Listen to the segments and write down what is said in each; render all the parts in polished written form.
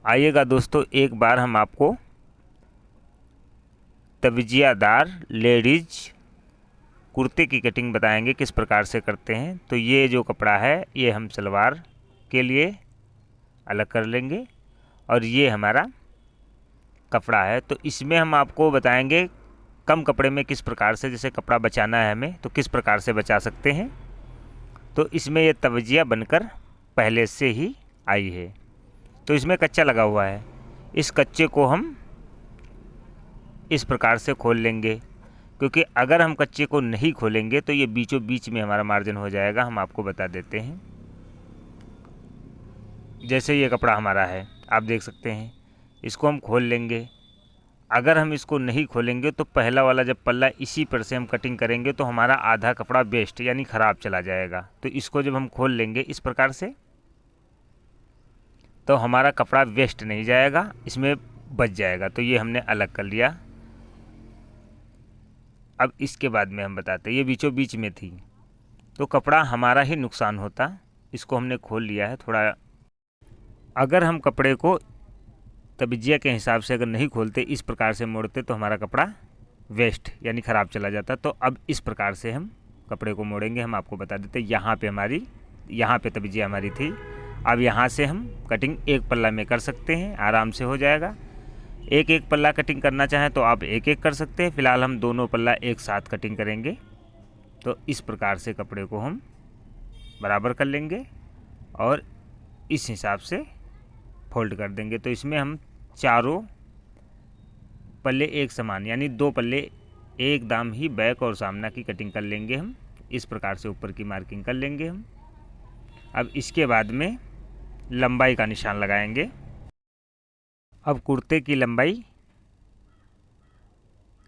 आइएगा दोस्तों, एक बार हम आपको तवजियादार लेडीज कुर्ते की कटिंग बताएंगे किस प्रकार से करते हैं। तो ये जो कपड़ा है ये हम सलवार के लिए अलग कर लेंगे और ये हमारा कपड़ा है। तो इसमें हम आपको बताएंगे कम कपड़े में किस प्रकार से, जैसे कपड़ा बचाना है हमें तो किस प्रकार से बचा सकते हैं। तो इसमें ये तवजिया बनकर पहले से ही आई है। तो इसमें कच्चा लगा हुआ है, इस कच्चे को हम इस प्रकार से खोल लेंगे, क्योंकि अगर हम कच्चे को नहीं खोलेंगे तो ये बीचों बीच में हमारा मार्जिन हो जाएगा। हम आपको बता देते हैं, जैसे ये कपड़ा हमारा है आप देख सकते हैं, इसको हम खोल लेंगे। अगर हम इसको नहीं खोलेंगे तो पहला वाला जब पल्ला इसी पर से हम कटिंग करेंगे तो हमारा आधा कपड़ा वेस्ट यानी ख़राब चला जाएगा। तो इसको जब हम खोल लेंगे इस प्रकार से तो हमारा कपड़ा वेस्ट नहीं जाएगा, इसमें बच जाएगा। तो ये हमने अलग कर लिया। अब इसके बाद में हम बताते, ये बीचों बीच में थी तो कपड़ा हमारा ही नुकसान होता। इसको हमने खोल लिया है थोड़ा। अगर हम कपड़े को तवजिया के हिसाब से अगर नहीं खोलते, इस प्रकार से मोड़ते तो हमारा कपड़ा वेस्ट यानी ख़राब चला जाता। तो अब इस प्रकार से हम कपड़े को मोड़ेंगे। हम आपको बता देते, यहाँ पे तवजिया हमारी थी। अब यहाँ से हम कटिंग एक पल्ला में कर सकते हैं, आराम से हो जाएगा। एक एक पल्ला कटिंग करना चाहें तो आप एक एक कर सकते हैं। फ़िलहाल हम दोनों पल्ला एक साथ कटिंग करेंगे। तो इस प्रकार से कपड़े को हम बराबर कर लेंगे और इस हिसाब से फोल्ड कर देंगे। तो इसमें हम चारों पल्ले एक समान यानी दो पल्ले एकदम ही बैक और सामना की कटिंग कर लेंगे। हम इस प्रकार से ऊपर की मार्किंग कर लेंगे हम। अब इसके बाद में लंबाई का निशान लगाएंगे। अब कुर्ते की लंबाई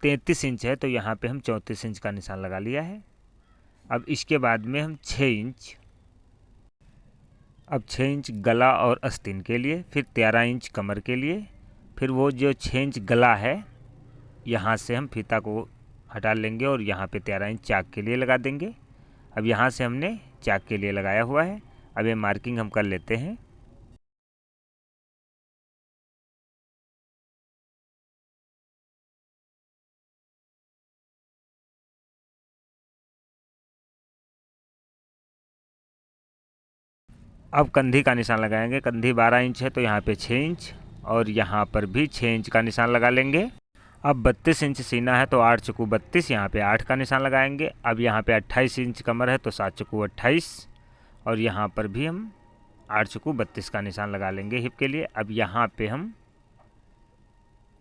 33 इंच है तो यहाँ पे हम 34 इंच का निशान लगा लिया है। अब इसके बाद में हम 6 इंच, अब 6 इंच गला और आस्तीन के लिए, फिर 13 इंच कमर के लिए, फिर वो जो 6 इंच गला है यहाँ से हम फीता को हटा लेंगे और यहाँ पे 13 इंच चाक के लिए लगा देंगे। अब यहाँ से हमने चाक के लिए लगाया हुआ है। अब ये मार्किंग हम कर लेते हैं। अब कंधी का निशान लगाएंगे। कंधी 12 इंच है तो यहाँ पे 6 इंच और यहाँ पर भी 6 इंच का निशान लगा लेंगे। अब 32 इंच सीना है तो 8 चक्कू 32, यहाँ पे 8 का निशान लगाएंगे। अब यहाँ पे 28 इंच कमर है तो 7 चक्कू 28 और यहाँ पर भी हम 8 चक्कू 32 का निशान लगा लेंगे हिप के लिए। अब यहाँ पे हम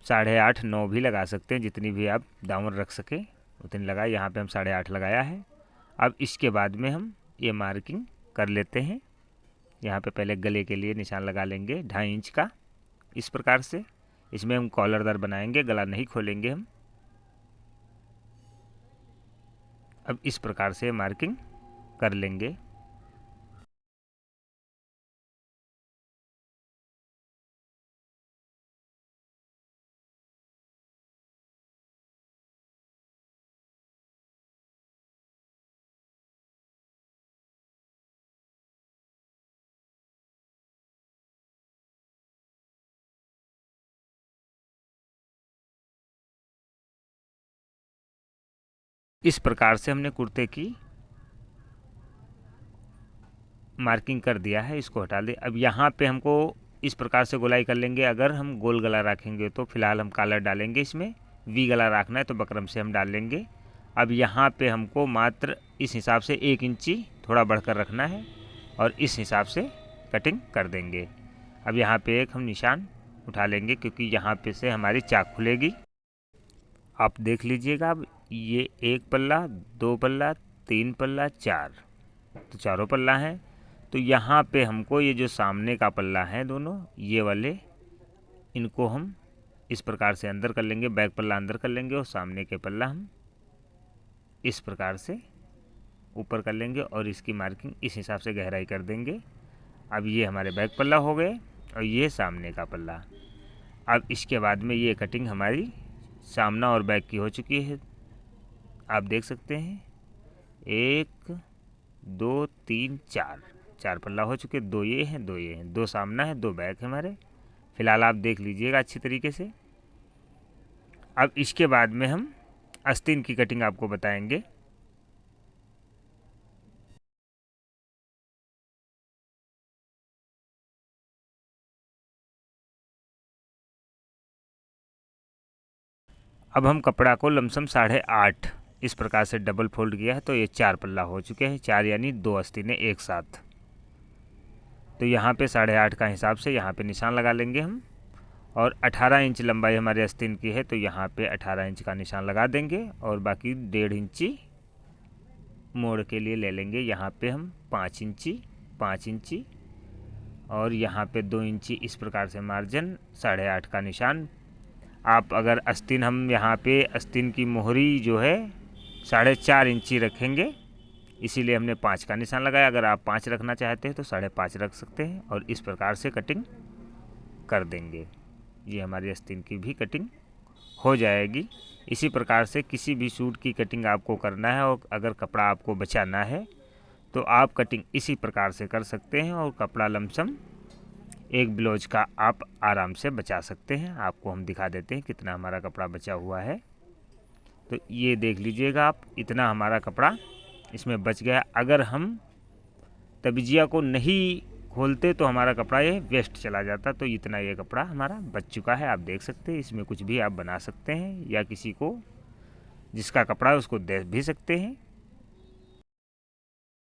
8.5 9 भी लगा सकते हैं, जितनी भी आप दामन रख सके उतनी लगाए। यहाँ पे हम 8.5 लगाया है। अब इसके बाद में हम ये मार्किंग कर लेते हैं। यहाँ पे पहले गले के लिए निशान लगा लेंगे 2.5 इंच का इस प्रकार से। इसमें हम कॉलरदार बनाएंगे, गला नहीं खोलेंगे हम। अब इस प्रकार से मार्किंग कर लेंगे। इस प्रकार से हमने कुर्ते की मार्किंग कर दिया है, इसको हटा दे। अब यहाँ पे हमको इस प्रकार से गोलाई कर लेंगे। अगर हम गोल गला रखेंगे तो फिलहाल हम कॉलर डालेंगे, इसमें वी गला रखना है तो बकरम से हम डाल लेंगे। अब यहाँ पे हमको मात्र इस हिसाब से 1 इंची थोड़ा बढ़कर रखना है और इस हिसाब से कटिंग कर देंगे। अब यहाँ पे एक हम निशान उठा लेंगे क्योंकि यहाँ पे से हमारी चाक खुलेगी। आप देख लीजिएगा, अब ये 1 पल्ला 2 पल्ला 3 पल्ला 4, तो चारों पल्ला हैं। तो यहाँ पे हमको ये जो सामने का पल्ला है दोनों ये वाले, इनको हम इस प्रकार से अंदर कर लेंगे। बैक पल्ला अंदर कर लेंगे और सामने के पल्ला हम इस प्रकार से ऊपर कर लेंगे और इसकी मार्किंग इस हिसाब से गहराई कर देंगे। अब ये हमारे बैक पल्ला हो गए और ये सामने का पल्ला। अब इसके बाद में ये कटिंग हमारी सामना और बैक की हो चुकी है। आप देख सकते हैं 1 2 3 4 पल्ला हो चुके। 2 ये हैं 2 ये हैं, 2 सामना है 2 बैक है हमारे। फ़िलहाल आप देख लीजिएगा अच्छी तरीके से। अब इसके बाद में हम आस्तीन की कटिंग आपको बताएंगे। अब हम कपड़ा को लमसम 8.5 इस प्रकार से डबल फोल्ड किया है, तो ये 4 पल्ला हो चुके हैं, 4 यानी 2 आस्तीनें एक साथ। तो यहाँ पे 8.5 का हिसाब से यहाँ पे निशान लगा लेंगे हम, और 18 इंच लंबाई हमारे आस्तीन की है, तो यहाँ पे 18 इंच का निशान लगा देंगे, और बाकी 1.5 इंची मोड़ के लिए ले लेंगे। यहाँ पे हम 5 इंची 5 इंची और यहाँ पे 2 इंची इस प्रकार से मार्जिन, 8.5 का निशान। आप अगर आस्तीन, हम यहाँ पे आस्तीन की मोहरी जो है 4.5 इंची रखेंगे, इसीलिए हमने 5 का निशान लगाया। अगर आप 5 रखना चाहते हैं तो 5.5 रख सकते हैं, और इस प्रकार से कटिंग कर देंगे। ये हमारी आस्तीन की भी कटिंग हो जाएगी। इसी प्रकार से किसी भी सूट की कटिंग आपको करना है, और अगर कपड़ा आपको बचाना है तो आप कटिंग इसी प्रकार से कर सकते हैं, और कपड़ा लमसम एक ब्लाउज का आप आराम से बचा सकते हैं। आपको हम दिखा देते हैं कितना हमारा कपड़ा बचा हुआ है। तो ये देख लीजिएगा आप, इतना हमारा कपड़ा इसमें बच गया। अगर हम तबिजिया को नहीं खोलते तो हमारा कपड़ा ये वेस्ट चला जाता। तो इतना ये कपड़ा हमारा बच चुका है, आप देख सकते हैं। इसमें कुछ भी आप बना सकते हैं, या किसी को जिसका कपड़ा है उसको दे भी सकते हैं।